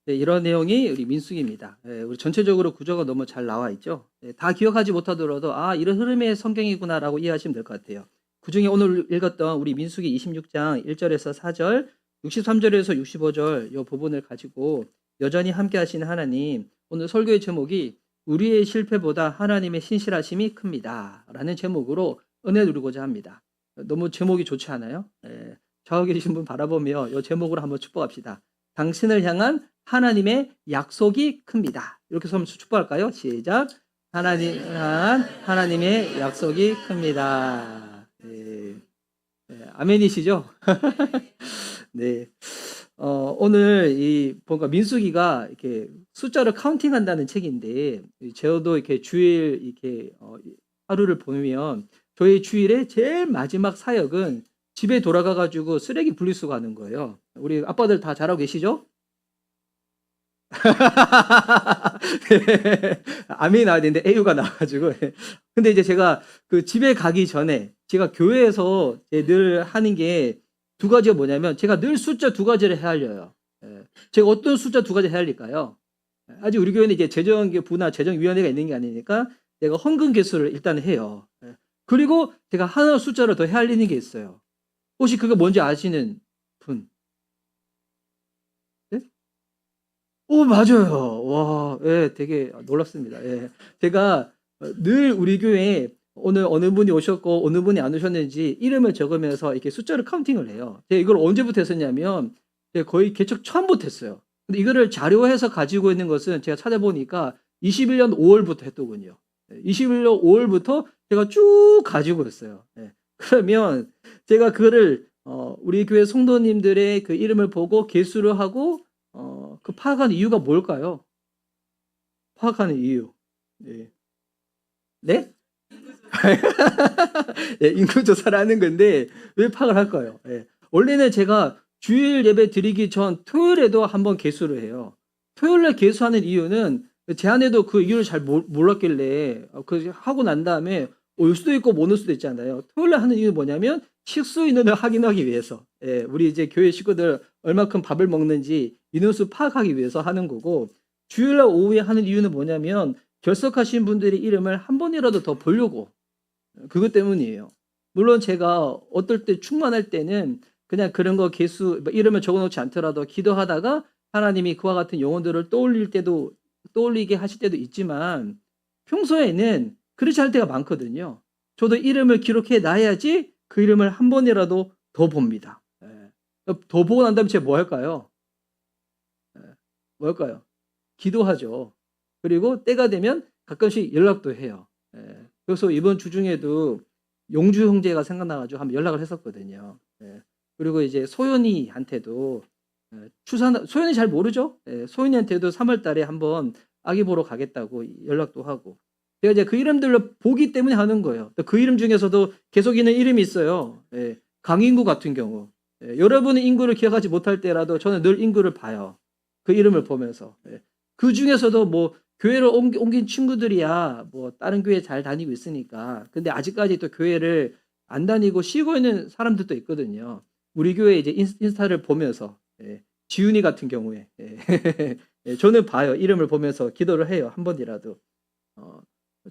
네, 이런 내용이 우리 민수기입니다. 우리 전체적으로 구조가 너무 잘 나와 있죠. 다 기억하지 못하더라도 이런 흐름의 성경이구나라고 이해하시면 될 것 같아요. 그중에 오늘 읽었던 우리 민수기 26장 1절에서 4절, 63절에서 65절 이 부분을 가지고 여전히 함께 하시는 하나님, 오늘 설교의 제목이 우리의 실패보다 하나님의 신실하심이 큽니다 라는 제목으로 은혜 누리고자 합니다. 너무 제목이 좋지 않아요? 좌우에 계신 분 바라보며 이 제목으로 한번 축복합시다. 당신을 향한 하나님의 약속이 큽니다. 이렇게 해서 한번 축복할까요? 시작. 하나님 향한 하나님의 약속이 큽니다. 아멘이시죠? 네. 오늘 뭔가 민수기가 이렇게 숫자를 카운팅한다는 책인데, 저도 이렇게 주일 이렇게 하루를 보면 저희 주일의 제일 마지막 사역은 집에 돌아가가지고 쓰레기 분리수거하는 거예요. 우리 아빠들 다 잘하고 계시죠? 아멘이 나와야 되는데 에유가 나와가지고. 근데 이제 제가 그 집에 가기 전에 제가 교회에서 늘 하는 게 두 가지가 뭐냐면, 제가 늘 숫자 두 가지를 헤아려요. 제가 어떤 숫자 두 가지 헤아릴까요? 아직 우리 교회는 이제 재정부나 재정위원회가 있는 게 아니니까 제가 헌금 개수를 일단 해요. 그리고 제가 하나 숫자를 더 헤아리는 게 있어요. 혹시 그거 뭔지 아시는 분? 네? 오, 맞아요. 와, 되게 놀랍습니다. 제가 늘 우리 교회에 오늘 어느 분이 오셨고 어느 분이 안 오셨는지 이름을 적으면서 이렇게 숫자를 카운팅을 해요. 제가 이걸 언제부터 했었냐면 제가 거의 개척 처음부터 했어요. 근데 이거를 자료해서 가지고 있는 것은 제가 찾아보니까 21년 5월부터 했더군요. 21년 5월부터 제가 쭉 가지고 있어요. 그러면 제가 그거를 우리 교회 성도님들의 그 이름을 보고 개수를 하고 그 파악하는 이유가 뭘까요? 파악하는 이유. 네? 인구조사를 하는 건데 왜 파악을 할까요? 원래는 제가 주일 예배 드리기 전 토요일에도 한번 개수를 해요. 토요일에 개수하는 이유는 제 안에도 그 이유를 잘 몰랐길래 그 하고 난 다음에 올 수도 있고 못 올 수도 있잖아요. 토요일에 하는 이유는 뭐냐면 식수 인원을 확인하기 위해서, 우리 이제 교회 식구들 얼마큼 밥을 먹는지 인원수 파악하기 위해서 하는 거고, 주일날 오후에 하는 이유는 뭐냐면 결석하신 분들의 이름을 한 번이라도 더 보려고, 그것 때문이에요. 물론 제가 어떨 때 충만할 때는 그냥 그런 거 개수 이름을 적어놓지 않더라도 기도하다가 하나님이 그와 같은 영혼들을 떠올리게 하실 때도 있지만, 평소에는 그렇지 않을 때가 많거든요. 저도 이름을 기록해 놔야지 그 이름을 한 번이라도 더 봅니다. 더 보고 난 다음에 제가 뭐 할까요? 뭐 할까요? 기도하죠. 그리고 때가 되면 가끔씩 연락도 해요. 그래서 이번 주 중에도 용주 형제가 생각나가지고 한번 연락을 했었거든요. 그리고 이제 소연이한테도 소연이 잘 모르죠? 소연이한테도 3월 달에 한번 아기 보러 가겠다고 연락도 하고, 제가 이제 그 이름들로 보기 때문에 하는 거예요. 그 이름 중에서도 계속 있는 이름이 있어요. 강인구 같은 경우. 여러분은 인구를 기억하지 못할 때라도 저는 늘 인구를 봐요. 그 이름을 보면서. 그 중에서도 뭐 교회를 옮긴 친구들이야 뭐 다른 교회 잘 다니고 있으니까. 근데 아직까지 또 교회를 안 다니고 쉬고 있는 사람들도 있거든요. 우리 교회 이제 인스타를 보면서, 지훈이 같은 경우에 저는 봐요. 이름을 보면서 기도를 해요. 한 번이라도.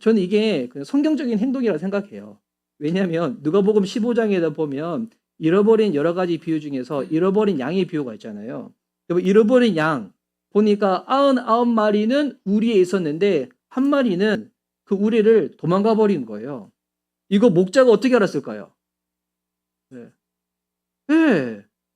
저는 이게 성경적인 행동이라고 생각해요. 왜냐하면 누가복음 15장에다 보면 잃어버린 여러 가지 비유 중에서 잃어버린 양의 비유가 있잖아요. 잃어버린 양 보니까 99마리는 우리에 있었는데 한 마리는 그 우리를 도망가 버린 거예요. 이거 목자가 어떻게 알았을까요?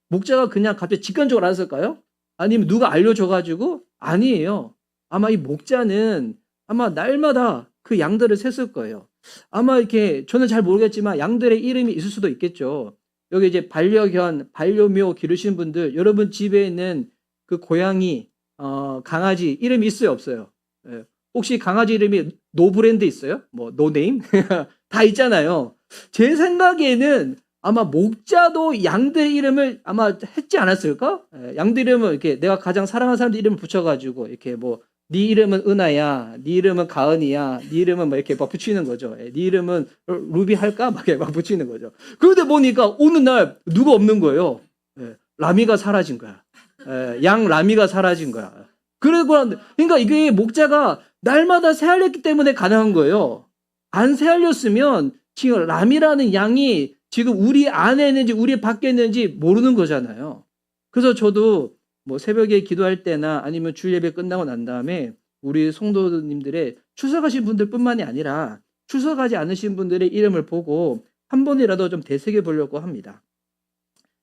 목자가 그냥 갑자기 직관적으로 알았을까요? 아니면 누가 알려줘가지고? 아니에요. 아마 이 목자는 아마 날마다 그 양들을 셌을 거예요. 아마 이렇게 저는 잘 모르겠지만 양들의 이름이 있을 수도 있겠죠. 여기 이제 반려견, 반려묘 기르신 분들, 여러분 집에 있는 그 고양이, 강아지 이름이 있어요, 없어요? 혹시 강아지 이름이 노브랜드 있어요? 뭐 노네임? 다 있잖아요. 제 생각에는 아마 목자도 양들 이름을 아마 했지 않았을까? 양들 이름은 이렇게 내가 가장 사랑하는 사람들 이름을 붙여가지고 이렇게 뭐 네 이름은 은하야, 네 이름은 가은이야, 네 이름은 뭐 이렇게 막 붙이는 거죠. 네 이름은 루비 할까? 막 이렇게 막 붙이는 거죠. 그런데 보니까 어느 날 누가 없는 거예요. 라미가 사라진 거야. 양 라미가 사라진 거야. 그러니까 이게 목자가 날마다 새알렸기 때문에 가능한 거예요. 안 새알렸으면 지금 람이라는 양이 지금 우리 안에 있는지 우리 밖에 있는지 모르는 거잖아요. 그래서 저도 뭐 새벽에 기도할 때나 아니면 주일 예배 끝나고 난 다음에 우리 성도님들의 출석하신 분들뿐만이 아니라 출석하지 않으신 분들의 이름을 보고 한 번이라도 좀 되새겨 보려고 합니다.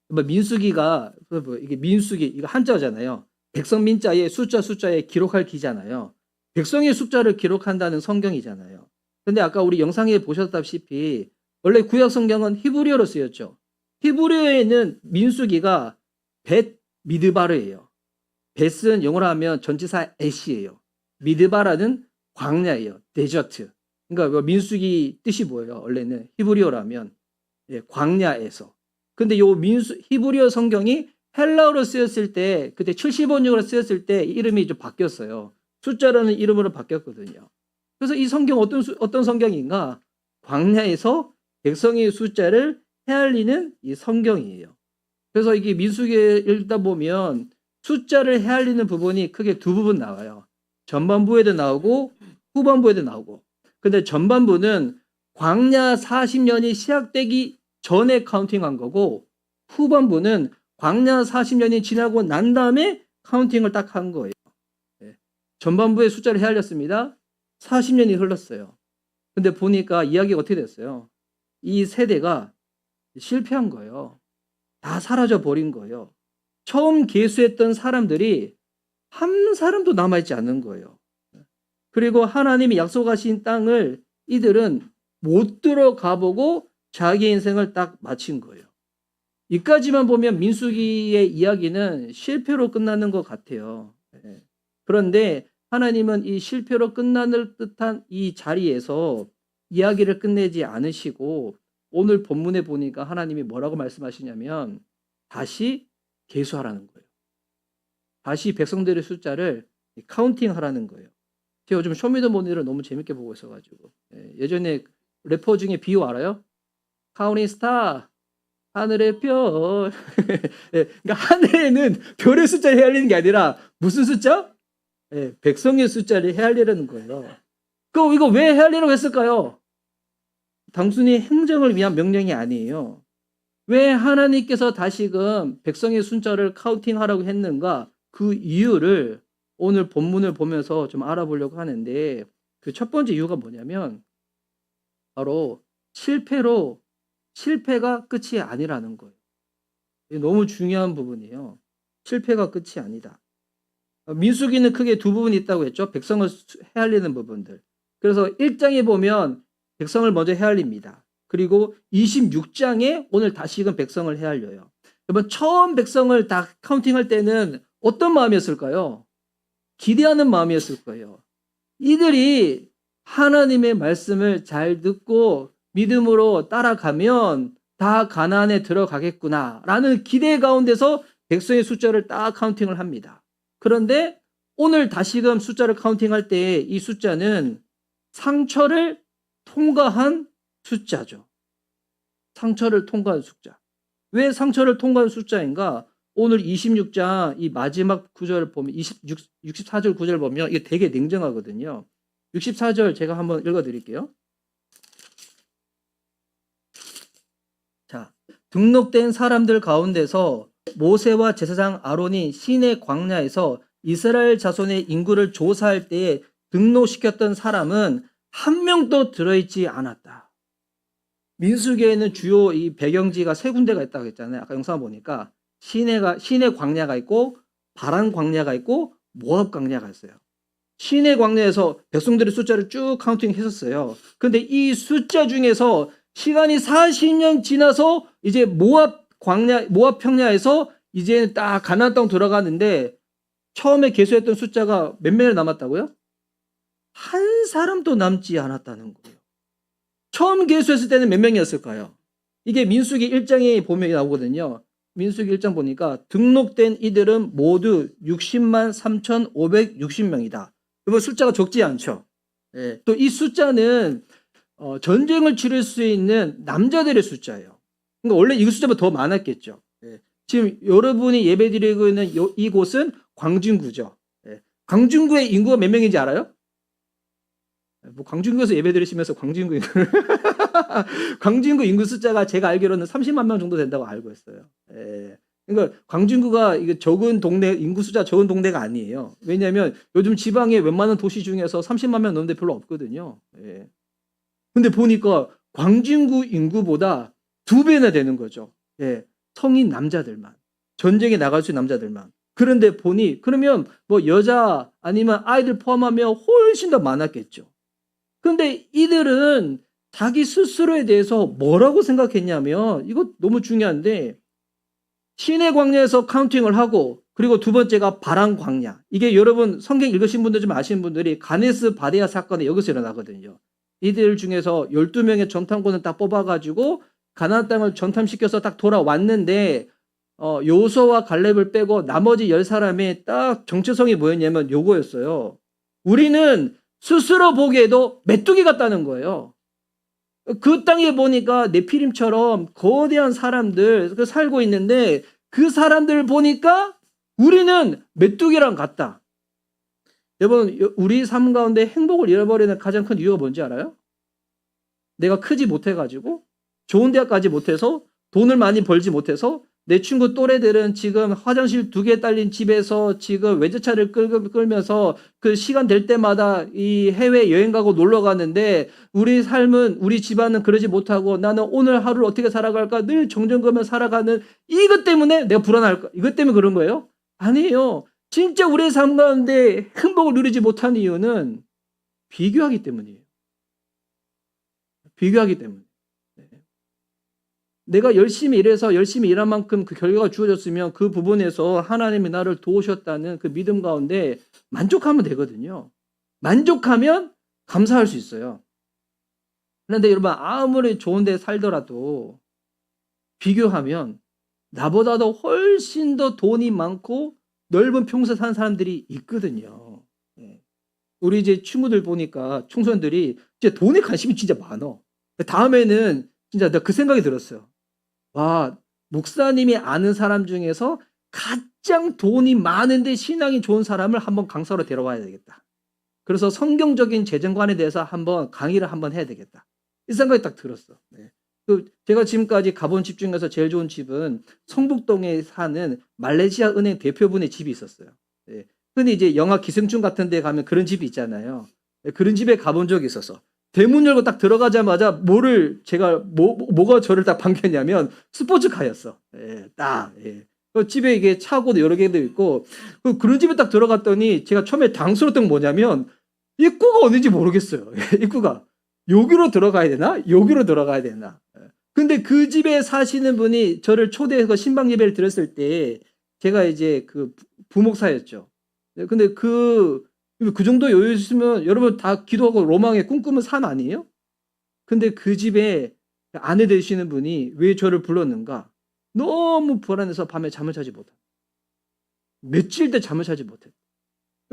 민수기가 이게 민수기 이거 한자잖아요. 백성 민자에 숫자에 기록할 기잖아요. 백성의 숫자를 기록한다는 성경이잖아요. 근데 아까 우리 영상에 보셨다시피 원래 구약 성경은 히브리어로 쓰였죠. 히브리어에는 민수기가 벳 미드바르예요. 벳은 영어로 하면 전치사 애시예요. 미드바라는 광야예요. 데저트. 그러니까 민수기 뜻이 뭐예요? 원래는 히브리어로 하면 광야에서. 근데 요 히브리어 성경이 헬라어로 쓰였을 때 그때 70원역으로 쓰였을 때 이름이 좀 바뀌었어요. 숫자라는 이름으로 바뀌었거든요. 그래서 이 성경 어떤 성경인가? 광야에서 백성의 숫자를 헤아리는 이 성경이에요. 그래서 이게 민수기에 읽다 보면 숫자를 헤아리는 부분이 크게 두 부분 나와요. 전반부에도 나오고 후반부에도 나오고. 근데 전반부는 광야 40년이 시작되기 전에 카운팅한 거고 후반부는 광야 40년이 지나고 난 다음에 카운팅을 딱 한 거예요. 전반부의 숫자를 헤아렸습니다. 40년이 흘렀어요. 근데 보니까 이야기가 어떻게 됐어요? 이 세대가 실패한 거예요. 다 사라져 버린 거예요. 처음 계수했던 사람들이 한 사람도 남아있지 않는 거예요. 그리고 하나님이 약속하신 땅을 이들은 못 들어가 보고 자기 인생을 딱 마친 거예요. 이까지만 보면 민수기의 이야기는 실패로 끝나는 것 같아요. 그런데 하나님은 이 실패로 끝나는 듯한 이 자리에서 이야기를 끝내지 않으시고 오늘 본문에 보니까 하나님이 뭐라고 말씀하시냐면 다시 계수하라는 거예요. 다시 백성들의 숫자를 카운팅하라는 거예요. 제가 요즘 쇼미더머니를 너무 재밌게 보고 있어가지고 예전에 래퍼 중에 비유 알아요? 카운팅 스타 하늘의 별. 그러니까 하늘에는 별의 숫자를 헤아리는 게 아니라 무슨 숫자? 백성의 숫자를 헤아리려는 거예요. 그럼 이거 왜 헤아리려고 했을까요? 단순히 행정을 위한 명령이 아니에요. 왜 하나님께서 다시금 백성의 숫자를 카운팅하라고 했는가? 그 이유를 오늘 본문을 보면서 좀 알아보려고 하는데 그 첫 번째 이유가 뭐냐면 바로 실패가 끝이 아니라는 거예요. 이게 너무 중요한 부분이에요. 실패가 끝이 아니다. 민수기는 크게 두 부분이 있다고 했죠. 백성을 헤아리는 부분들. 그래서 1장에 보면 백성을 먼저 헤아립니다. 그리고 26장에 오늘 다시금 백성을 헤아려요. 여러분 처음 백성을 다 카운팅할 때는 어떤 마음이었을까요? 기대하는 마음이었을 거예요. 이들이 하나님의 말씀을 잘 듣고 믿음으로 따라가면 다 가나안에 들어가겠구나라는 기대 가운데서 백성의 숫자를 딱 카운팅을 합니다. 그런데 오늘 다시금 숫자를 카운팅할 때 이 숫자는 상처를 통과한 숫자죠. 상처를 통과한 숫자. 왜 상처를 통과한 숫자인가? 오늘 26장 이 마지막 구절을 보면 64절 구절 보면 이게 되게 냉정하거든요. 64절 제가 한번 읽어드릴게요. 자, 등록된 사람들 가운데서 모세와 제사장 아론이 시내 광야에서 이스라엘 자손의 인구를 조사할 때에 등록시켰던 사람은 한 명도 들어있지 않았다. 민수기에는 주요 이 배경지가 세 군데가 있다고 했잖아요. 아까 영상 보니까 시내 광야가 있고 바란 광야가 있고 모압 광야가 있어요. 시내 광야에서 백성들의 숫자를 쭉 카운팅했었어요. 근데 이 숫자 중에서 시간이 40년 지나서 이제 모압 평야에서 이제 딱 가나안 땅 들어가는데 처음에 계수했던 숫자가 몇 명이 남았다고요? 한 사람도 남지 않았다는 거예요. 처음 계수했을 때는 몇 명이었을까요? 이게 민수기 1장에 보면 나오거든요. 민수기 1장 보니까 등록된 이들은 모두 60만 3,560명이다. 이거 숫자가 적지 않죠. 또 이 숫자는 전쟁을 치를 수 있는 남자들의 숫자예요. 그러니까 원래 이 숫자보다 더 많았겠죠. 지금 여러분이 예배드리고 있는 이곳은 광진구죠. 광진구의 인구가 몇 명인지 알아요? 뭐 광진구에서 예배 드리시면서 광진구 인구 광진구 인구 숫자가 제가 알기로는 30만 명 정도 된다고 알고 있어요. 예. 그러니까 광진구가 이게 적은 동네 인구 숫자 적은 동네가 아니에요. 왜냐하면 요즘 지방의 웬만한 도시 중에서 30만 명 넘는 데 별로 없거든요. 예. 근데 보니까 광진구 인구보다 2배나 되는 거죠. 예. 성인 남자들만. 전쟁에 나갈 수 있는 남자들만. 그런데 보니 그러면 뭐 여자 아니면 아이들 포함하면 훨씬 더 많았겠죠. 근데 이들은 자기 스스로에 대해서 뭐라고 생각했냐면 이거 너무 중요한데 신의 광야에서 카운팅을 하고 그리고 두 번째가 바람 광야. 이게 여러분 성경 읽으신 분들 좀 아시는 분들이 가네스 바데아 사건이 여기서 일어나거든요. 이들 중에서 12명의 전탐꾼을 딱 뽑아가지고 가나안 땅을 전탐시켜서 딱 돌아왔는데 요소와 갈렙을 빼고 나머지 10사람의 딱 정체성이 뭐였냐면 요거였어요. 우리는 스스로 보기에도 메뚜기 같다는 거예요. 그 땅에 보니까 네피림처럼 거대한 사람들 살고 있는데 그 사람들 보니까 우리는 메뚜기랑 같다. 여러분 우리 삶 가운데 행복을 잃어버리는 가장 큰 이유가 뭔지 알아요? 내가 크지 못해가지고 좋은 대학 가지 못해서 돈을 많이 벌지 못해서 내 친구 또래들은 지금 화장실 2개 딸린 집에서 지금 외제차를 끌면서 그 시간 될 때마다 이 해외 여행 가고 놀러 가는데 우리 삶은 우리 집안은 그러지 못하고 나는 오늘 하루를 어떻게 살아갈까 늘 정정거며 살아가는 이것 때문에 내가 불안할까? 이것 때문에 그런 거예요? 아니에요. 진짜 우리의 삶 가운데 행복을 누리지 못한 이유는 비교하기 때문이에요. 비교하기 때문에. 내가 열심히 일해서 열심히 일한 만큼 그 결과가 주어졌으면 그 부분에서 하나님이 나를 도우셨다는 그 믿음 가운데 만족하면 되거든요. 만족하면 감사할 수 있어요. 그런데 여러분 아무리 좋은 데 살더라도 비교하면 나보다도 훨씬 더 돈이 많고 넓은 평생 사는 사람들이 있거든요. 우리 이제 친구들 보니까 청소년들이 진짜 돈에 관심이 진짜 많어. 다음에는 진짜 내가 그 생각이 들었어요. 와, 목사님이 아는 사람 중에서 가장 돈이 많은데 신앙이 좋은 사람을 한번 강사로 데려와야 되겠다. 그래서 성경적인 재정관에 대해서 한번 강의를 한번 해야 되겠다. 이 생각이 딱 들었어. 네. 제가 지금까지 가본 집 중에서 제일 좋은 집은 성북동에 사는 말레이시아 은행 대표분의 집이 있었어요. 네. 흔히 이제 영화 기생충 같은 데 가면 그런 집이 있잖아요. 네. 그런 집에 가본 적이 있어서 대문 열고 딱 들어가자마자 뭐가 저를 딱 반겼냐면 스포츠카였어. 예, 딱. 예. 집에 이게 차고도 여러 개도 있고 그런 집에 딱 들어갔더니 제가 처음에 당스러웠던 건 뭐냐면 입구가 어딘지 모르겠어요. 입구가 여기로 들어가야 되나? 여기로 들어가야 되나? 근데 그 집에 사시는 분이 저를 초대해서 신방 예배를 드렸을 때 제가 이제 그 부목사였죠. 근데 그 정도 여유 있으면 여러분 다 기도하고 로망에 꿈꾸는 삶 아니에요? 근데 그 집에 아내 되시는 분이 왜 저를 불렀는가? 너무 불안해서 밤에 잠을 자지 못해. 며칠째 잠을 자지 못해.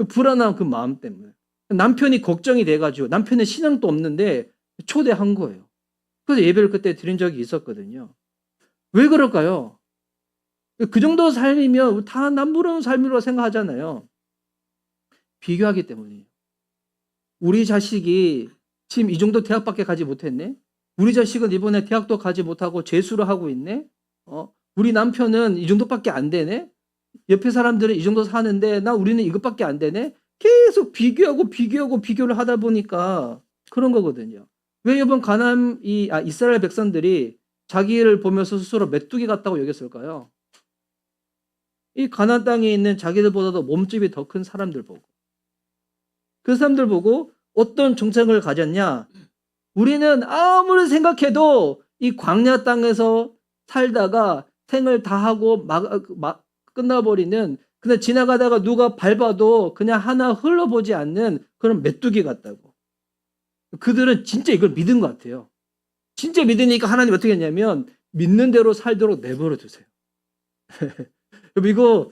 불안한 그 마음 때문에. 남편이 걱정이 돼가지고 남편의 신앙도 없는데 초대한 거예요. 그래서 예배를 그때 드린 적이 있었거든요. 왜 그럴까요? 그 정도 삶이면 다 남부러운 삶이라고 생각하잖아요. 비교하기 때문이에요. 우리 자식이 지금 이 정도 대학밖에 가지 못했네? 우리 자식은 이번에 대학도 가지 못하고 재수를 하고 있네? 우리 남편은 이 정도밖에 안 되네? 옆에 사람들은 이 정도 사는데 우리는 이것밖에 안 되네? 계속 비교를 하다 보니까 그런 거거든요. 왜 이번 이스라엘 백성들이 자기를 보면서 스스로 메뚜기 같다고 여겼을까요? 이 가나안 땅에 있는 자기들보다도 몸집이 더 큰 사람들 보고 그 사람들 보고 어떤 정책을 가졌냐? 우리는 아무리 생각해도 이 광야 땅에서 살다가 생을 다 하고 끝나버리는 그냥 지나가다가 누가 밟아도 그냥 하나 흘러보지 않는 그런 메뚜기 같다고. 그들은 진짜 이걸 믿은 것 같아요. 진짜 믿으니까 하나님 어떻게 했냐면 믿는 대로 살도록 내버려 두세요. 이거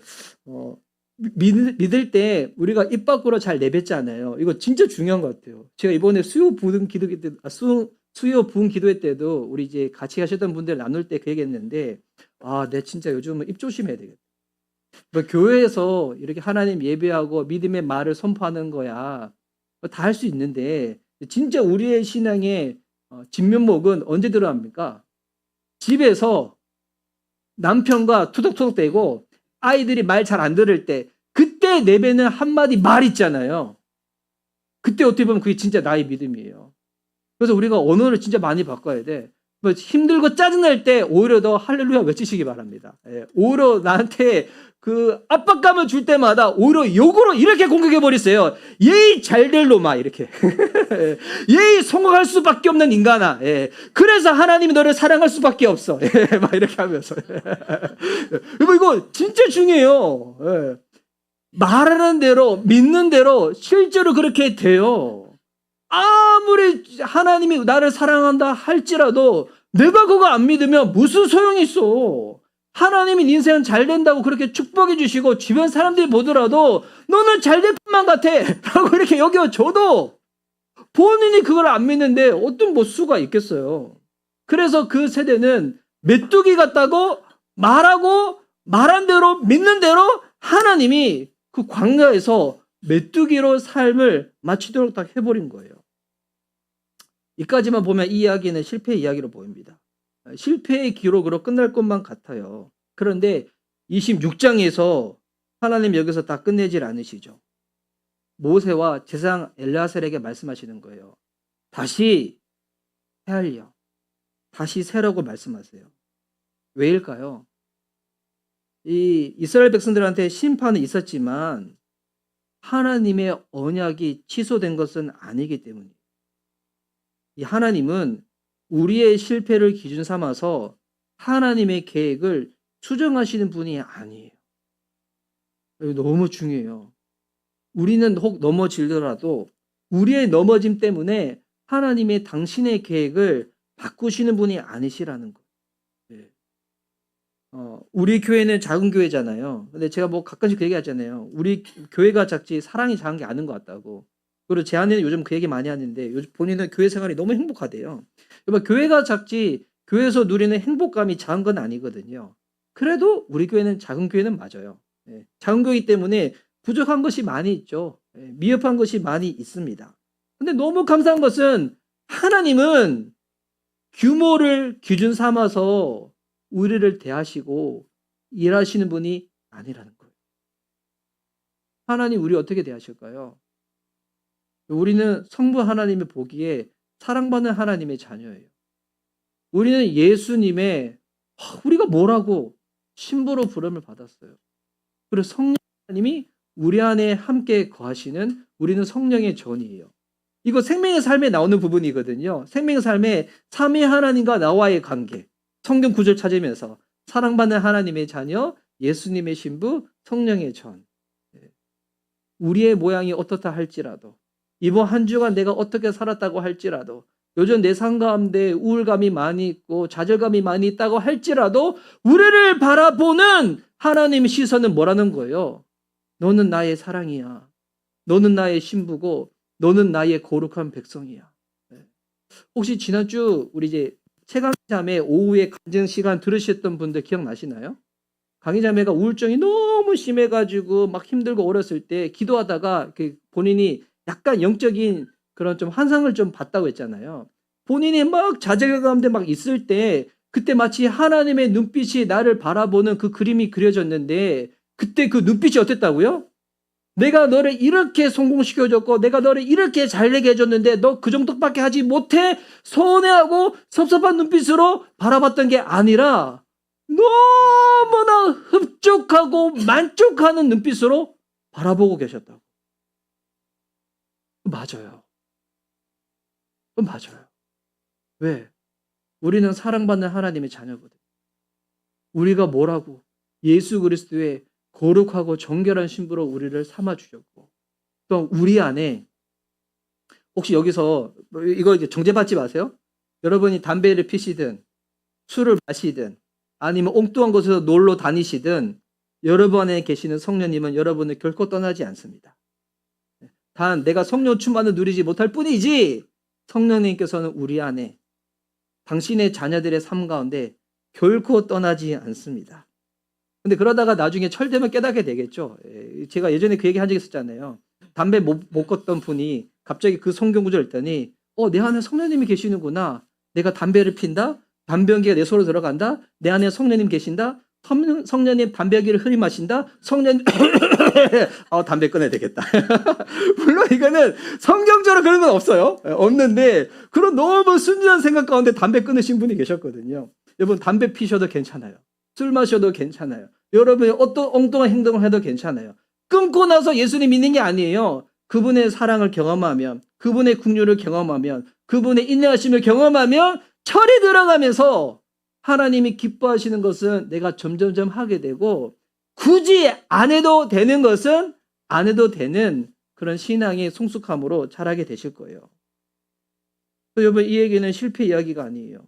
믿을 때 우리가 입 밖으로 잘 내뱉잖아요. 이거 진짜 중요한 것 같아요. 제가 이번에 수요 부흥 기도회 때도 우리 이제 같이 하셨던 분들 나눌 때 그 얘기했는데 내 진짜 요즘은 입 조심해야 되겠다. 뭐 교회에서 이렇게 하나님 예배하고 믿음의 말을 선포하는 거야. 다 할 수 있는데 진짜 우리의 신앙의 진면목은 언제 들어갑니까? 집에서 남편과 투덕투덕대고 아이들이 말 잘 안 들을 때 그때 내뱉는 한마디 말 있잖아요. 그때 어떻게 보면 그게 진짜 나의 믿음이에요. 그래서 우리가 언어를 진짜 많이 바꿔야 돼. 뭐 힘들고 짜증날 때 오히려 더 할렐루야 외치시기 바랍니다. 예, 오히려 나한테 그 압박감을 줄 때마다 오히려 욕으로 이렇게 공격해 버리세요. 예의 잘될 놈아 이렇게. 예의 성공할 수밖에 없는 인간아. 예, 그래서 하나님이 너를 사랑할 수밖에 없어. 예, 막 이렇게 하면서. 이거 진짜 중요해요. 예. 말하는 대로 믿는 대로 실제로 그렇게 돼요. 아무리 하나님이 나를 사랑한다 할지라도 내가 그거 안 믿으면 무슨 소용이 있어. 하나님이 인생은 잘 된다고 그렇게 축복해 주시고 주변 사람들이 보더라도 너는 잘 될 것만 같아 라고 이렇게 여겨줘도 본인이 그걸 안 믿는데 어떤 뭐 수가 있겠어요. 그래서 그 세대는 메뚜기 같다고 말하고 말한 대로 믿는 대로 하나님이 그 광야에서 메뚜기로 삶을 마치도록 딱 해버린 거예요. 이까지만 보면 이 이야기는 실패의 이야기로 보입니다. 실패의 기록으로 끝날 것만 같아요. 그런데 26장에서 하나님 여기서 다 끝내질 않으시죠. 모세와 제사장 엘르아셀에게 말씀하시는 거예요. 다시 헤아려. 다시 세라고 말씀하세요. 왜일까요? 이 이스라엘 백성들한테 심판은 있었지만 하나님의 언약이 취소된 것은 아니기 때문이에요. 이 하나님은 우리의 실패를 기준 삼아서 하나님의 계획을 수정하시는 분이 아니에요. 이거 너무 중요해요. 우리는 혹 넘어지더라도 우리의 넘어짐 때문에 하나님의 당신의 계획을 바꾸시는 분이 아니시라는 거예요. 네. 우리 교회는 작은 교회잖아요. 근데 제가 뭐 가끔씩 그 얘기 하잖아요. 우리 교회가 작지 사랑이 작은 게 아닌 것 같다고. 그리고 제 아내는 요즘 그 얘기 많이 하는데 요즘 본인은 교회 생활이 너무 행복하대요. 교회가 작지 교회에서 누리는 행복감이 작은 건 아니거든요. 그래도 우리 교회는 작은 교회는 맞아요. 예, 작은 교회이기 때문에 부족한 것이 많이 있죠. 예, 미흡한 것이 많이 있습니다. 근데 너무 감사한 것은 하나님은 규모를 기준 삼아서 우리를 대하시고 일하시는 분이 아니라는 거예요. 하나님 우리 어떻게 대하실까요? 우리는 성부 하나님이 보기에 사랑받는 하나님의 자녀예요. 우리는 예수님의 우리가 뭐라고 신부로 부름을 받았어요. 그리고 성령 하나님이 우리 안에 함께 거하시는 우리는 성령의 전이에요. 이거 생명의 삶에 나오는 부분이거든요. 생명의 삶에 삼위 하나님과 나와의 관계. 성경 구절 찾으면서 사랑받는 하나님의 자녀, 예수님의 신부, 성령의 전. 우리의 모양이 어떻다 할지라도 이번 한 주간 내가 어떻게 살았다고 할지라도 요즘 내 삶 가운데 우울감이 많이 있고 좌절감이 많이 있다고 할지라도 우리를 바라보는 하나님의 시선은 뭐라는 거예요? 너는 나의 사랑이야. 너는 나의 신부고 너는 나의 거룩한 백성이야. 혹시 지난주 우리 이제 최강자매 오후에 간증 시간 들으셨던 분들 기억나시나요? 강희자매가 우울증이 너무 심해가지고 막 힘들고 어렸을 때 기도하다가 본인이 약간 영적인 그런 좀 환상을 좀 봤다고 했잖아요. 본인이 막 좌절 가운데 막 있을 때 그때 마치 하나님의 눈빛이 나를 바라보는 그 그림이 그려졌는데 그때 그 눈빛이 어땠다고요? 내가 너를 이렇게 성공시켜줬고 내가 너를 이렇게 잘되게 해줬는데 너 그 정도밖에 하지 못해? 서운해하고 섭섭한 눈빛으로 바라봤던 게 아니라 너무나 흡족하고 만족하는 눈빛으로 바라보고 계셨다고. 맞아요. 맞아요. 왜? 우리는 사랑받는 하나님의 자녀거든. 우리가 뭐라고? 예수 그리스도의 거룩하고 정결한 신부로 우리를 삼아주셨고 또 우리 안에 혹시 여기서 이거 정죄받지 마세요. 여러분이 담배를 피시든 술을 마시든 아니면 엉뚱한 곳에서 놀러 다니시든 여러분 안에 계시는 성령님은 여러분을 결코 떠나지 않습니다. 단 내가 성령 충만을 누리지 못할 뿐이지 성령님께서는 우리 안에 당신의 자녀들의 삶 가운데 결코 떠나지 않습니다. 근데 그러다가 나중에 철되면 깨닫게 되겠죠. 제가 예전에 그 얘기 한 적 있었잖아요. 담배 못 껐던 분이 갑자기 그 성경 구절 읽더니 내 안에 성령님이 계시는구나. 내가 담배를 핀다. 담배 연기가 내 손으로 들어간다. 내 안에 성령님 계신다. 성령님 담배 연기를 흐리마신다. 성령님 담배 끊어야 되겠다. 물론 이거는 성경적으로 그런 건 없어요. 없는데 그런 너무 순진한 생각 가운데 담배 끊으신 분이 계셨거든요. 여러분 담배 피셔도 괜찮아요. 술 마셔도 괜찮아요. 여러분이 어떤 엉뚱한 행동을 해도 괜찮아요. 끊고 나서 예수님 믿는 게 아니에요. 그분의 사랑을 경험하면, 그분의 긍휼을 경험하면, 그분의 인내하심을 경험하면 철이 들어가면서 하나님이 기뻐하시는 것은 내가 점점점 하게 되고 굳이 안 해도 되는 것은 안 해도 되는 그런 신앙의 성숙함으로 자라게 되실 거예요. 여러분 이 얘기는 실패 이야기가 아니에요.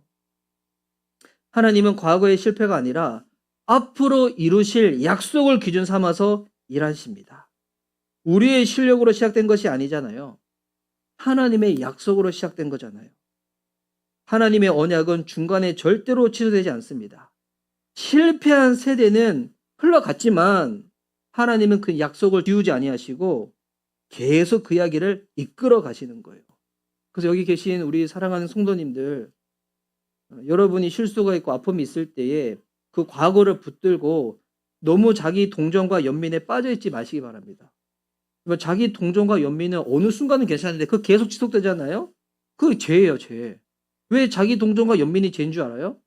하나님은 과거의 실패가 아니라 앞으로 이루실 약속을 기준 삼아서 일하십니다. 우리의 실력으로 시작된 것이 아니잖아요. 하나님의 약속으로 시작된 거잖아요. 하나님의 언약은 중간에 절대로 취소되지 않습니다. 실패한 세대는 흘러갔지만 하나님은 그 약속을 지우지 아니하시고 계속 그 이야기를 이끌어 가시는 거예요. 그래서 여기 계신 우리 사랑하는 성도님들, 여러분이 실수가 있고 아픔이 있을 때에 그 과거를 붙들고 너무 자기 동정과 연민에 빠져있지 마시기 바랍니다. 자기 동정과 연민은 어느 순간은 괜찮은데 그거 계속 지속되잖아요. 그게 죄예요, 죄. 왜 자기 동정과 연민이 죄인 줄 알아요?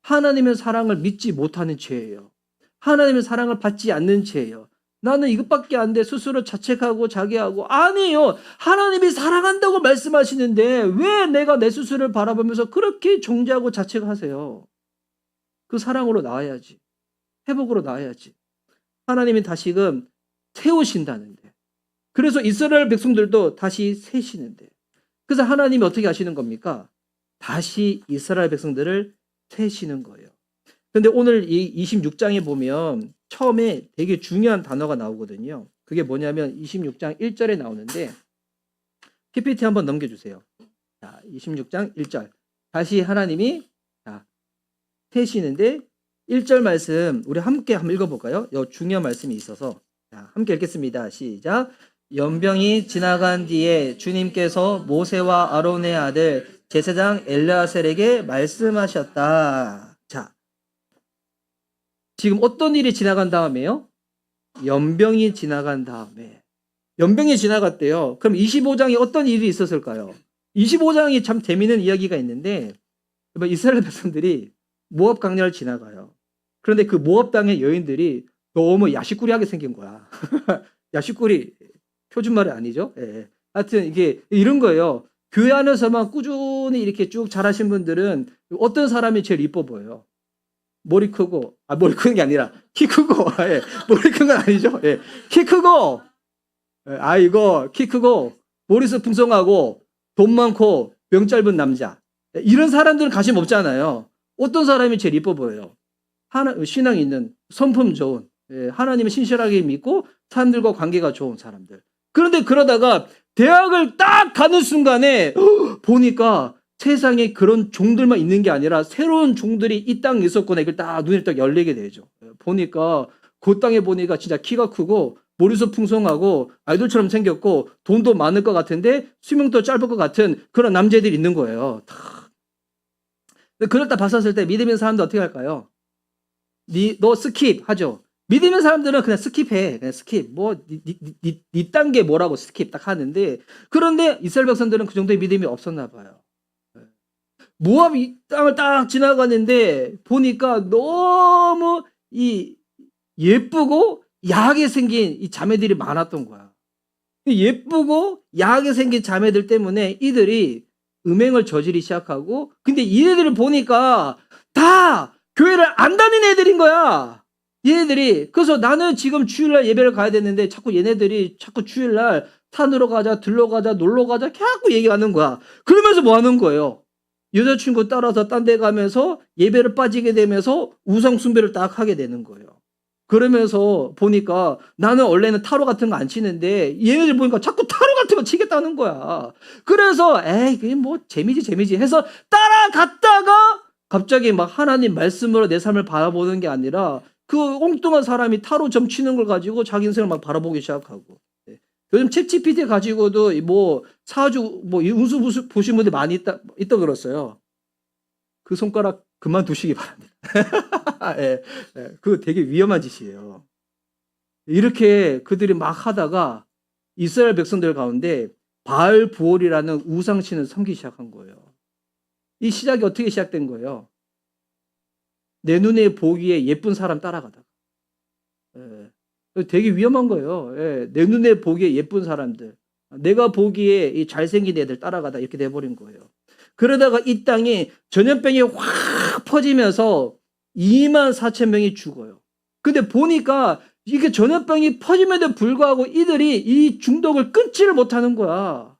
하나님의 사랑을 믿지 못하는 죄예요. 하나님의 사랑을 받지 않는 죄예요. 나는 이것밖에 안 돼. 스스로 자책하고 자기하고. 아니에요. 하나님이 사랑한다고 말씀하시는데 왜 내가 내 스스로를 바라보면서 그렇게 정죄하고 자책하세요? 그 사랑으로 나아야지. 회복으로 나아야지. 하나님이 다시금 세우신다는데. 그래서 이스라엘 백성들도 다시 세시는데. 그래서 하나님이 어떻게 하시는 겁니까? 다시 이스라엘 백성들을 세시는 거예요. 근데 오늘 이 26장에 보면 처음에 되게 중요한 단어가 나오거든요. 그게 뭐냐면 26장 1절에 나오는데 PPT 한번 넘겨주세요. 자, 26장 1절. 다시 하나님이 세시는데 1절 말씀 우리 함께 한번 읽어볼까요? 이 중요한 말씀이 있어서 함께 읽겠습니다. 시작. 연병이 지나간 뒤에 주님께서 모세와 아론의 아들 제사장 엘르아셀에게 말씀하셨다. 자, 지금 어떤 일이 지나간 다음에요? 연병이 지나간 다음에. 연병이 지나갔대요. 그럼 25장에 어떤 일이 있었을까요? 25장이 참 재미있는 이야기가 있는데 이스라엘 백성들이 모압 강야를 지나가요. 그런데 그 모압 땅의 여인들이 너무 야식꾸리하게 생긴 거야. 야식꾸리 표준말이 아니죠? 예. 하여튼 이게 이런 거예요. 교회 안에서만 꾸준히 이렇게 쭉 자라신 분들은 어떤 사람이 제일 이뻐 보여요? 머리 크고, 머리 크는 게 아니라 키 크고, 예. 머리 큰 건 아니죠? 예. 키 크고, 키 크고, 머리숱 풍성하고, 돈 많고, 명 짧은 남자. 이런 사람들은 관심 없잖아요. 어떤 사람이 제일 이뻐 보여요? 신앙 있는, 성품 좋은, 하나님을 신실하게 믿고 사람들과 관계가 좋은 사람들. 그런데 그러다가 대학을 딱 가는 순간에 보니까 세상에 그런 종들만 있는 게 아니라 새로운 종들이 이 땅에 있었구나. 이걸 딱 눈에 딱 열리게 되죠. 보니까 그 땅에 보니까 진짜 키가 크고 머리숱 풍성하고 아이돌처럼 생겼고 돈도 많을 것 같은데 수명도 짧을 것 같은 그런 남자들이 있는 거예요. 그걸 딱 봤었을 때 믿음의 사람들 어떻게 할까요? 너 스킵 하죠. 믿음의 사람들은 그냥 스킵해. 그냥 스킵. 니 단계 뭐라고 스킵 딱 하는데, 그런데 이스라엘 백성들은 그 정도의 믿음이 없었나 봐요. 모압 이 땅을 딱 지나가는데 보니까 너무 예쁘고 야하게 생긴 이 자매들이 많았던 거야. 예쁘고 야하게 생긴 자매들 때문에 이들이 음행을 저지르기 시작하고, 근데 이들을 보니까 다 교회를 안 다니는 애들인 거야. 얘네들이. 그래서 나는 지금 주일날 예배를 가야 되는데 자꾸 얘네들이 자꾸 주일날 산으로 가자, 들러 가자, 놀러 가자 자꾸 얘기하는 거야. 그러면서 뭐 하는 거예요? 여자친구 따라서 딴 데 가면서 예배를 빠지게 되면서 우상 숭배를 딱 하게 되는 거예요. 그러면서 보니까 나는 원래는 타로 같은 거 안 치는데 얘네들 보니까 자꾸 타로 같은 거 치겠다는 거야. 그래서 그게 뭐 재미지 해서 따라갔다가 갑자기 막 하나님 말씀으로 내 삶을 바라보는 게 아니라 그 엉뚱한 사람이 타로 점치는 걸 가지고 자기 인생을 막 바라보기 시작하고. 예. 요즘 챗GPT 가지고도 뭐 사주 뭐 운수 보신 분들 많이 있다 그랬어요. 그 손가락 그만두시기 바랍니다. 예, 예, 그거 되게 위험한 짓이에요. 이렇게 그들이 막 하다가 이스라엘 백성들 가운데 바알 부올이라는 우상신을 섬기기 시작한 거예요. 이 시작이 어떻게 시작된 거예요? 내 눈에 보기에 예쁜 사람 따라가다가. 예, 되게 위험한 거예요. 예, 내 눈에 보기에 예쁜 사람들, 내가 보기에 이 잘생긴 애들 따라가다 이렇게 돼버린 거예요. 그러다가 이 땅에 전염병이 확 퍼지면서 24,000명이 죽어요. 근데 보니까 이게 전염병이 퍼짐에도 불구하고 이들이 이 중독을 끊지를 못하는 거야.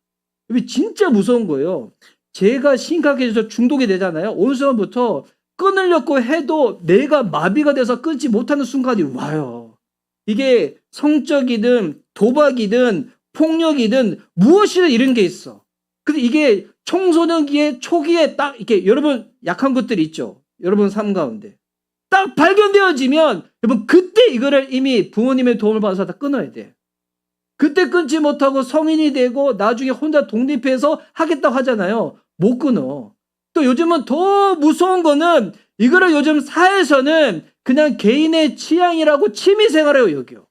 이게 진짜 무서운 거예요. 죄가 심각해져서 중독이 되잖아요. 어느 순간부터 끊으려고 해도 내가 마비가 돼서 끊지 못하는 순간이 와요. 이게 성적이든 도박이든 폭력이든 무엇이든 이런 게 있어. 근데 이게 청소년기의 초기에 딱 이렇게 여러분 약한 것들이 있죠. 여러분 삶 가운데. 딱 발견되어지면 여러분 그때 이거를 이미 부모님의 도움을 받아서 다 끊어야 돼. 그때 끊지 못하고 성인이 되고 나중에 혼자 독립해서 하겠다고 하잖아요. 못 끊어. 또 요즘은 더 무서운 거는 이거를 요즘 사회에서는 그냥 개인의 취향이라고 취미생활이라고 여겨.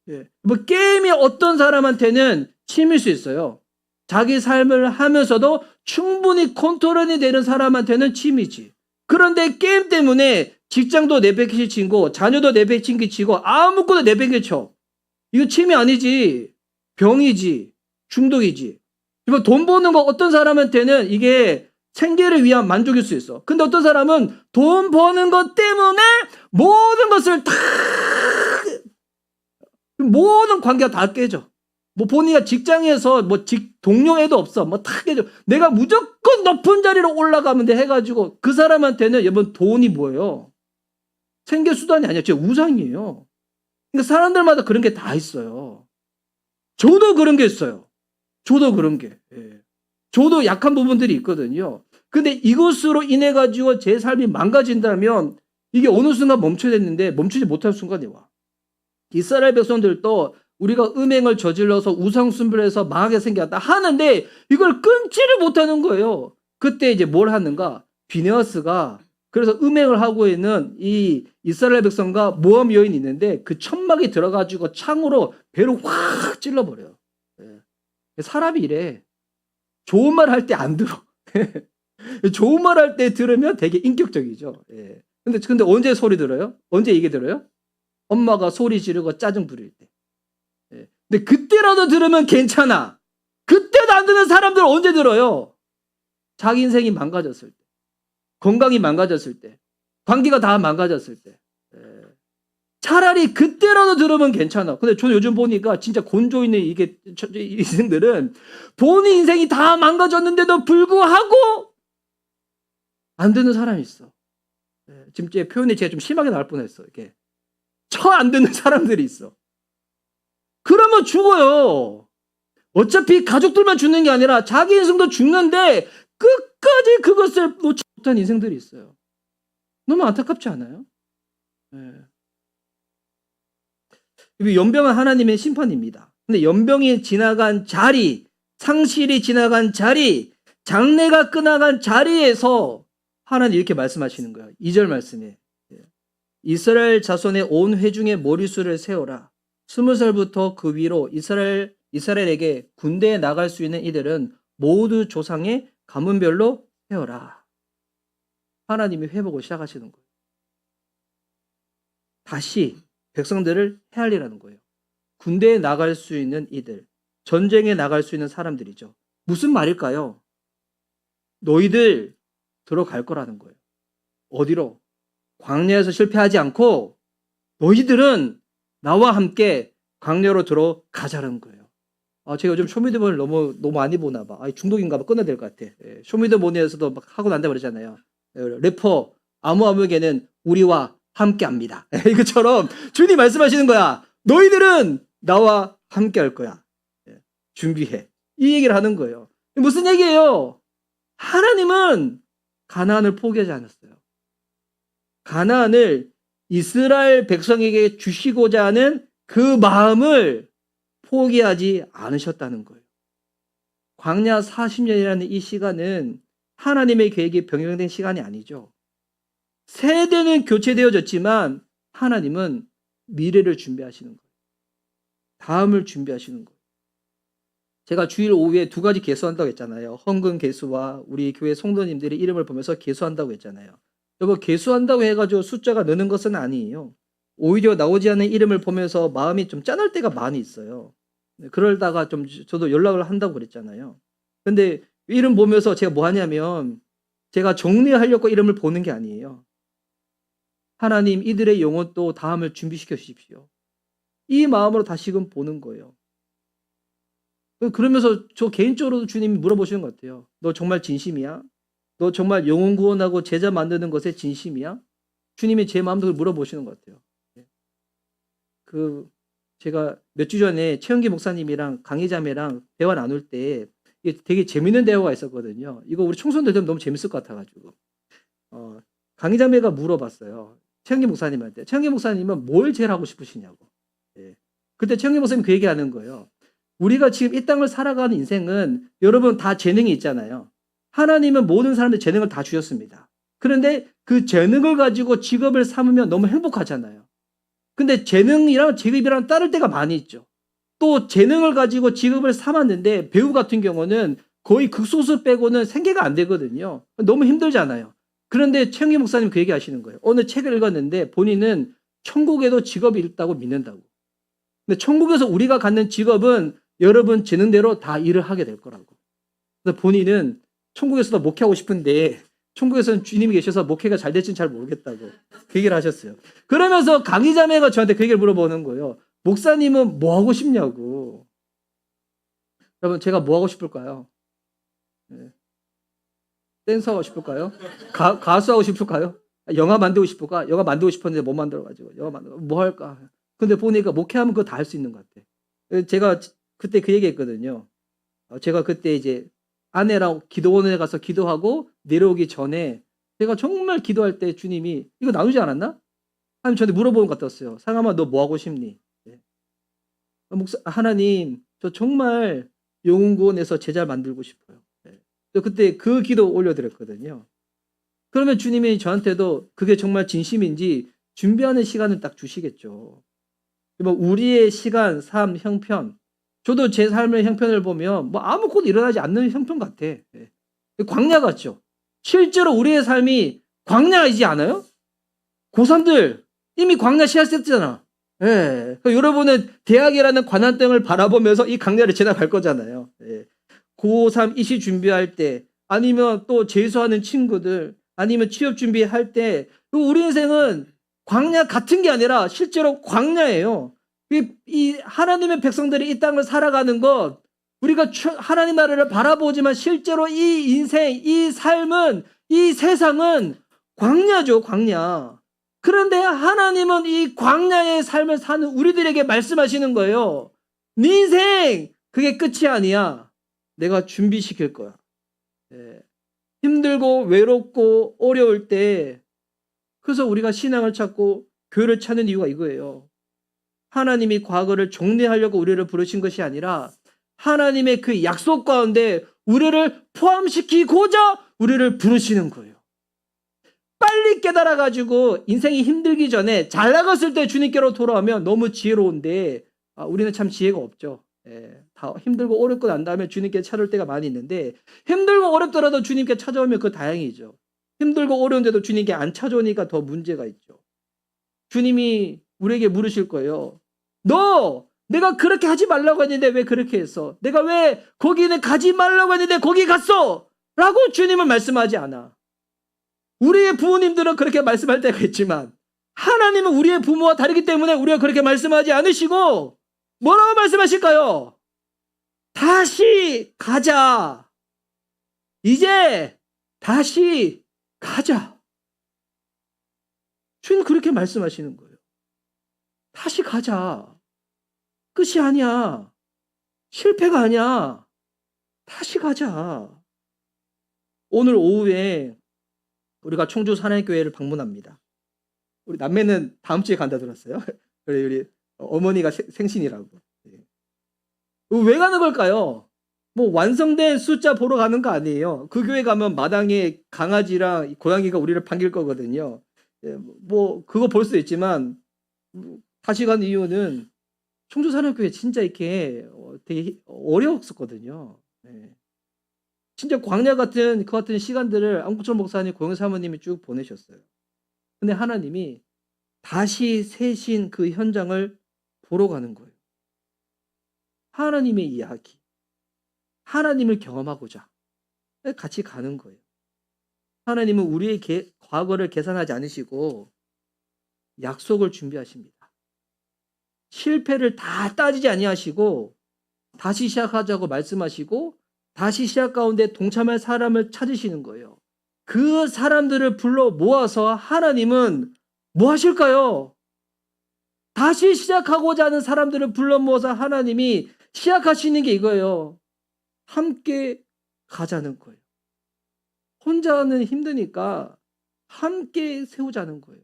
예. 뭐 게임이 어떤 사람한테는 취미일 수 있어요. 자기 삶을 하면서도 충분히 컨트롤이 되는 사람한테는 취미지. 그런데 게임 때문에 직장도 내팽개치고 자녀도 내팽개치고 아무것도 내팽개쳐. 이거 취미 아니지. 병이지. 중독이지. 돈 버는 거 어떤 사람한테는 이게 생계를 위한 만족일 수 있어. 근데 어떤 사람은 돈 버는 것 때문에 모든 것을 다 모든 관계가 다 깨져. 뭐 본인이 직장에서 뭐 동료애도 없어. 뭐 다 깨져. 내가 무조건 높은 자리로 올라가면 돼 해가지고 그 사람한테는 여러분 돈이 뭐예요? 생계 수단이 아니야. 진짜 우상이에요. 그러니까 사람들마다 그런 게 다 있어요. 저도 그런 게 있어요. 저도 그런 게. 예. 저도 약한 부분들이 있거든요. 근데 이것으로 인해 가지고 제 삶이 망가진다면 이게 어느 순간 멈춰야 됐는데 멈추지 못할 순간이 와. 이스라엘 백성들도 우리가 음행을 저질러서 우상숭배해서 망하게 생겼다 하는데 이걸 끊지를 못하는 거예요. 그때 이제 뭘 하는가? 비느하스가 그래서 음행을 하고 있는 이 이스라엘 백성과 모함 여인이 있는데 그 천막에 들어가지고 창으로 배로 확 찔러버려요. 사람이 이래. 좋은 말 할 때 안 들어. 좋은 말 할 때 들으면 되게 인격적이죠. 예. 근데 언제 소리 들어요? 언제 얘기 들어요? 엄마가 소리 지르고 짜증 부릴 때. 예. 근데 그때라도 들으면 괜찮아. 그때도 안 듣는 사람들 언제 들어요? 자기 인생이 망가졌을 때. 건강이 망가졌을 때. 관계가 다 망가졌을 때. 예. 차라리 그때라도 들으면 괜찮아. 근데 저는 요즘 보니까 진짜 곤조 있는 이게 인생들은 본인 인생이 다 망가졌는데도 불구하고 안 듣는 사람이 있어. 예. 지금 제 표현이 제가 좀 심하게 나올 뻔했어. 이게 처 안 듣는 사람들이 있어. 그러면 죽어요. 어차피 가족들만 죽는 게 아니라 자기 인생도 죽는데 끝까지 그것을 놓지 못한 인생들이 있어요. 너무 안타깝지 않아요? 예. 연병은 하나님의 심판입니다. 근데 연병이 지나간 자리, 상실이 지나간 자리, 장래가 끝나간 자리에서 하나님 이렇게 말씀하시는 거예요. 2절 말씀에 이스라엘 자손의 온 회중의 머리수를 세워라. 20살부터 그 위로 이스라엘에게 군대에 나갈 수 있는 이들은 모두 조상의 가문별로 세워라. 하나님이 회복을 시작하시는 거예요. 다시 백성들을 헤아리라는 거예요. 군대에 나갈 수 있는 이들, 전쟁에 나갈 수 있는 사람들이죠. 무슨 말일까요? 너희들 들어갈 거라는 거예요. 어디로? 광야에서 실패하지 않고 너희들은 나와 함께 광야로 들어가자는 거예요. 제가 요즘 쇼미더머니를 너무 많이 보나 봐. 중독인가 봐. 끊어야 될 것 같아. 쇼미더머니에서도 막 하고 난다 그러잖아요. 래퍼 아무에게는 우리와 함께합니다. 이것처럼 주님 말씀하시는 거야. 너희들은 나와 함께할 거야. 준비해. 이 얘기를 하는 거예요. 무슨 얘기예요? 하나님은 가나안을 포기하지 않았어요. 가나안을 이스라엘 백성에게 주시고자 하는 그 마음을 포기하지 않으셨다는 거예요. 광야 40년이라는 이 시간은 하나님의 계획이 변경된 시간이 아니죠. 세대는 교체되어졌지만 하나님은 미래를 준비하시는 거예요. 다음을 준비하시는 거예요. 제가 주일 오후에 두 가지 계수한다고 했잖아요. 헌금 계수와 우리 교회 성도님들의 이름을 보면서 계수한다고 했잖아요. 여러분, 계수한다고 해가지고 숫자가 느는 것은 아니에요. 오히려 나오지 않는 이름을 보면서 마음이 좀 짠할 때가 많이 있어요. 그러다가 좀 저도 연락을 한다고 그랬잖아요. 근데 이름 보면서 제가 뭐 하냐면 제가 정리하려고 이름을 보는 게 아니에요. 하나님, 이들의 영혼도 다음을 준비시켜 주십시오. 이 마음으로 다시금 보는 거예요. 그러면서 저 개인적으로도 주님이 물어보시는 것 같아요. 너 정말 진심이야? 너 정말 영혼 구원하고 제자 만드는 것에 진심이야? 주님이 제 마음도 물어보시는 것 같아요. 제가 몇 주 전에 최영기 목사님이랑 강희자매랑 대화 나눌 때 이게 되게 재밌는 대화가 있었거든요. 이거 우리 청소년들 들으면 너무 재밌을 것 같아가지고. 강희자매가 물어봤어요. 최영기 목사님한테. 최영기 목사님은 뭘 제일 하고 싶으시냐고. 그때 최영기 목사님 그 얘기하는 거예요. 우리가 지금 이 땅을 살아가는 인생은 여러분 다 재능이 있잖아요. 하나님은 모든 사람들 재능을 다 주셨습니다. 그런데 그 재능을 가지고 직업을 삼으면 너무 행복하잖아요. 근데 재능이랑 직업이랑 따를 때가 많이 있죠. 또 재능을 가지고 직업을 삼았는데 배우 같은 경우는 거의 극소수 빼고는 생계가 안 되거든요. 너무 힘들잖아요. 그런데 최영기 목사님 그 얘기 하시는 거예요. 어느 책을 읽었는데 본인은 천국에도 직업이 있다고 믿는다고. 근데 천국에서 우리가 갖는 직업은 여러분 재능대로 다 일을 하게 될 거라고. 그래서 본인은 천국에서도 목회하고 싶은데 천국에서는 주님이 계셔서 목회가 잘 될지는 잘 모르겠다고 그 얘기를 하셨어요. 그러면서 강희자매가 저한테 그 얘기를 물어보는 거예요. 목사님은 뭐 하고 싶냐고. 여러분, 제가 뭐 하고 싶을까요? 댄서 하고 싶을까요? 가수 하고 싶을까요? 영화 만들고 싶을까? 영화 만들고 싶었는데 못 만들어가지고 영화 만들고 뭐 할까? 근데 보니까 목회하면 그거 다 할 수 있는 것 같아. 제가 그때 그 얘기했거든요. 제가 그때 이제 아내랑 기도원에 가서 기도하고 내려오기 전에 제가 정말 기도할 때 주님이 이거 나누지 않았나? 하나님 저한테 물어보는 것 같았어요. 상암아, 너 뭐 하고 싶니? 하나님, 저 정말 영혼 구원해서 제자 만들고 싶어요. 그때 그 기도 올려드렸거든요. 그러면 주님이 저한테도 그게 정말 진심인지 준비하는 시간을 딱 주시겠죠. 우리의 시간, 삶, 형편. 저도 제 삶의 형편을 보면 뭐 아무것도 일어나지 않는 형편 같아. 광야 같죠. 실제로 우리의 삶이 광야이지 않아요? 고3들 이미 광야 시작했잖아. 여러분은 대학이라는 관한등을 바라보면서 이 광야를 지나갈 거잖아요. 고3 입시 준비할 때 아니면 또 재수하는 친구들 아니면 취업 준비할 때 우리 인생은 광야 같은 게 아니라 실제로 광야예요. 이 하나님의 백성들이 이 땅을 살아가는 것 우리가 하나님 나라를 바라보지만 실제로 이 인생, 이 삶은 이 세상은 광야죠, 광야. 그런데 하나님은 이 광야의 삶을 사는 우리들에게 말씀하시는 거예요. 네 인생 그게 끝이 아니야. 내가 준비시킬 거야. 힘들고 외롭고 어려울 때 그래서 우리가 신앙을 찾고 교회를 찾는 이유가 이거예요. 하나님이 과거를 정리하려고 우리를 부르신 것이 아니라 하나님의 그 약속 가운데 우리를 포함시키고자 우리를 부르시는 거예요. 빨리 깨달아가지고 인생이 힘들기 전에 잘 나갔을 때 주님께로 돌아오면 너무 지혜로운데 우리는 참 지혜가 없죠. 다 힘들고 어렵고 난 다음에 주님께 찾을 때가 많이 있는데 힘들고 어렵더라도 주님께 찾아오면 그거 다행이죠. 힘들고 어려운데도 주님께 안 찾아오니까 더 문제가 있죠. 주님이 우리에게 물으실 거예요. 너 내가 그렇게 하지 말라고 했는데 왜 그렇게 했어? 내가 왜 거기는 가지 말라고 했는데 거기 갔어? 라고 주님은 말씀하지 않아. 우리의 부모님들은 그렇게 말씀할 때가 있지만 하나님은 우리의 부모와 다르기 때문에 우리가 그렇게 말씀하지 않으시고 뭐라고 말씀하실까요? 다시 가자. 이제 다시 가자. 주님 그렇게 말씀하시는 거예요. 다시 가자. 끝이 아니야. 실패가 아니야. 다시 가자. 오늘 오후에 우리가 청주 사랑교회를 방문합니다. 우리 남매는 다음 주에 간다 들었어요. 그래 우리 어머니가 생신이라고. 왜 가는 걸까요? 뭐 완성된 숫자 보러 가는 거 아니에요. 그 교회 가면 마당에 강아지랑 고양이가 우리를 반길 거거든요. 뭐 그거 볼 수 있지만 다시 간 이유는 청주사랑교회 진짜 이렇게 되게 어려웠었거든요. 진짜 광야 같은 그 같은 시간들을 안국철 목사님, 고영 사모님이 쭉 보내셨어요. 근데 하나님이 다시 세신 그 현장을 보러 가는 거예요. 하나님의 이야기, 하나님을 경험하고자 같이 가는 거예요. 하나님은 우리의 과거를 계산하지 않으시고 약속을 준비하십니다. 실패를 다 따지지 아니하시고 다시 시작하자고 말씀하시고 다시 시작 가운데 동참할 사람을 찾으시는 거예요. 그 사람들을 불러 모아서 하나님은 뭐 하실까요? 다시 시작하고자 하는 사람들을 불러 모아서 하나님이 시작하시는 게 이거예요. 함께 가자는 거예요. 혼자는 힘드니까 함께 세우자는 거예요.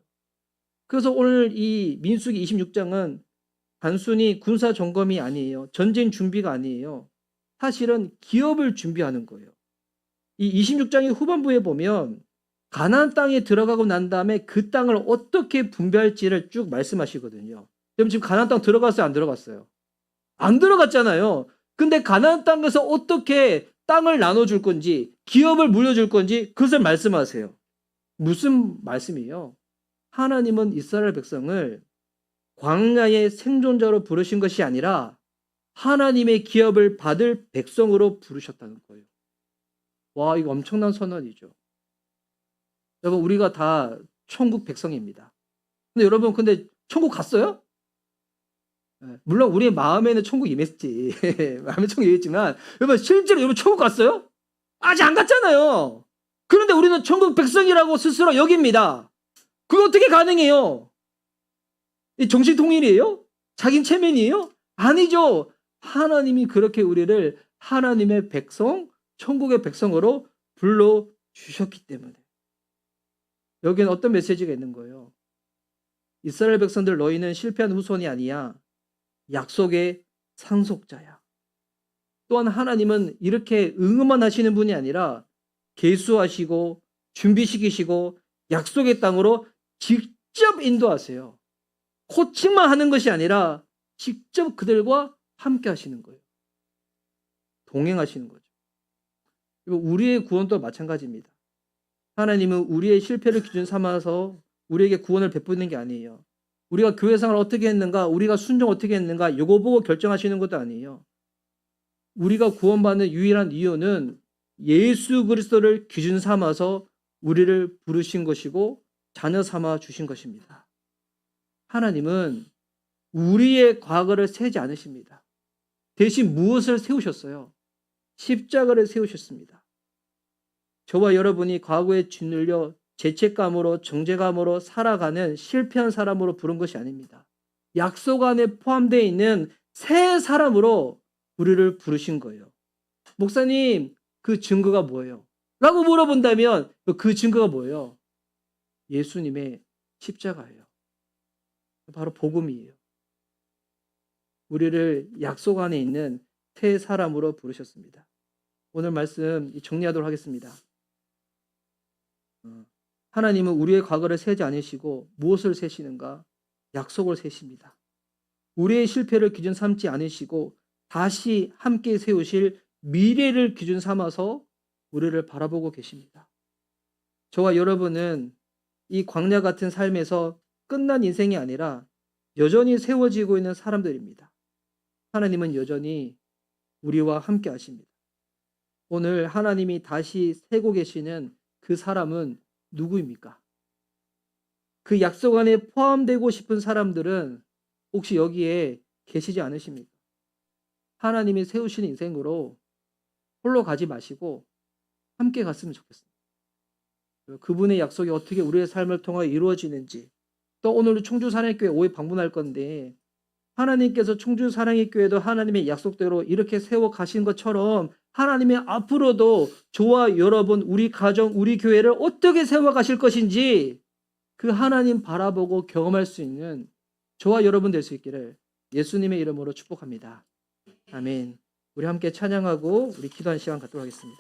그래서 오늘 이 민수기 26장은 단순히 군사 점검이 아니에요. 전쟁 준비가 아니에요. 사실은 기업을 준비하는 거예요. 이 26장의 후반부에 보면 가나안 땅에 들어가고 난 다음에 그 땅을 어떻게 분배할지를 쭉 말씀하시거든요. 그럼 지금 가나안 땅 들어갔어요? 안 들어갔어요? 안 들어갔잖아요. 근데 가나안 땅에서 어떻게 땅을 나눠줄 건지 기업을 물려줄 건지 그것을 말씀하세요. 무슨 말씀이에요? 하나님은 이스라엘 백성을 광야의 생존자로 부르신 것이 아니라 하나님의 기업을 받을 백성으로 부르셨다는 거예요. 와, 이거 엄청난 선언이죠. 여러분, 우리가 다 천국 백성입니다. 근데 여러분, 근데 천국 갔어요? 물론 우리의 마음에는 천국 임했지. 마음에 천국 임했지만 여러분, 실제로 여러분 천국 갔어요? 아직 안 갔잖아요. 그런데 우리는 천국 백성이라고 스스로 여깁니다. 그게 어떻게 가능해요? 이 정신통일이에요? 자긴 체면이에요? 아니죠. 하나님이 그렇게 우리를 하나님의 백성, 천국의 백성으로 불러주셨기 때문에. 여기는 어떤 메시지가 있는 거예요? 이스라엘 백성들 너희는 실패한 후손이 아니야. 약속의 상속자야. 또한 하나님은 이렇게 응음만 하시는 분이 아니라 계수하시고 준비시키시고 약속의 땅으로 직접 인도하세요. 코칭만 하는 것이 아니라 직접 그들과 함께 하시는 거예요. 동행하시는 거죠. 우리의 구원도 마찬가지입니다. 하나님은 우리의 실패를 기준 삼아서 우리에게 구원을 베푸는 게 아니에요. 우리가 교회 생활을 어떻게 했는가, 우리가 순종 어떻게 했는가 이거 보고 결정하시는 것도 아니에요. 우리가 구원받는 유일한 이유는 예수 그리스도를 기준 삼아서 우리를 부르신 것이고 자녀 삼아 주신 것입니다. 하나님은 우리의 과거를 세지 않으십니다. 대신 무엇을 세우셨어요? 십자가를 세우셨습니다. 저와 여러분이 과거에 짓눌려 죄책감으로 정죄감으로 살아가는 실패한 사람으로 부른 것이 아닙니다. 약속 안에 포함되어 있는 새 사람으로 우리를 부르신 거예요. 목사님, 그 증거가 뭐예요? 라고 물어본다면 그 증거가 뭐예요? 예수님의 십자가예요. 바로 복음이에요. 우리를 약속 안에 있는 새 사람으로 부르셨습니다. 오늘 말씀 정리하도록 하겠습니다. 하나님은 우리의 과거를 세지 않으시고 무엇을 세시는가? 약속을 세십니다. 우리의 실패를 기준 삼지 않으시고 다시 함께 세우실 미래를 기준 삼아서 우리를 바라보고 계십니다. 저와 여러분은 이 광야 같은 삶에서 끝난 인생이 아니라 여전히 세워지고 있는 사람들입니다. 하나님은 여전히 우리와 함께 하십니다. 오늘 하나님이 다시 세고 계시는 그 사람은 누구입니까? 그 약속 안에 포함되고 싶은 사람들은 혹시 여기에 계시지 않으십니까? 하나님이 세우신 인생으로 홀로 가지 마시고 함께 갔으면 좋겠습니다. 그분의 약속이 어떻게 우리의 삶을 통하여 이루어지는지, 또 오늘 청주사랑교회 5회 방문할 건데 하나님께서 청주사랑교회도 하나님의 약속대로 이렇게 세워 가신 것처럼 하나님의 앞으로도 저와 여러분, 우리 가정, 우리 교회를 어떻게 세워 가실 것인지 그 하나님 바라보고 경험할 수 있는 저와 여러분 될 수 있기를 예수님의 이름으로 축복합니다. 아멘. 우리 함께 찬양하고 우리 기도하는 시간 갖도록 하겠습니다.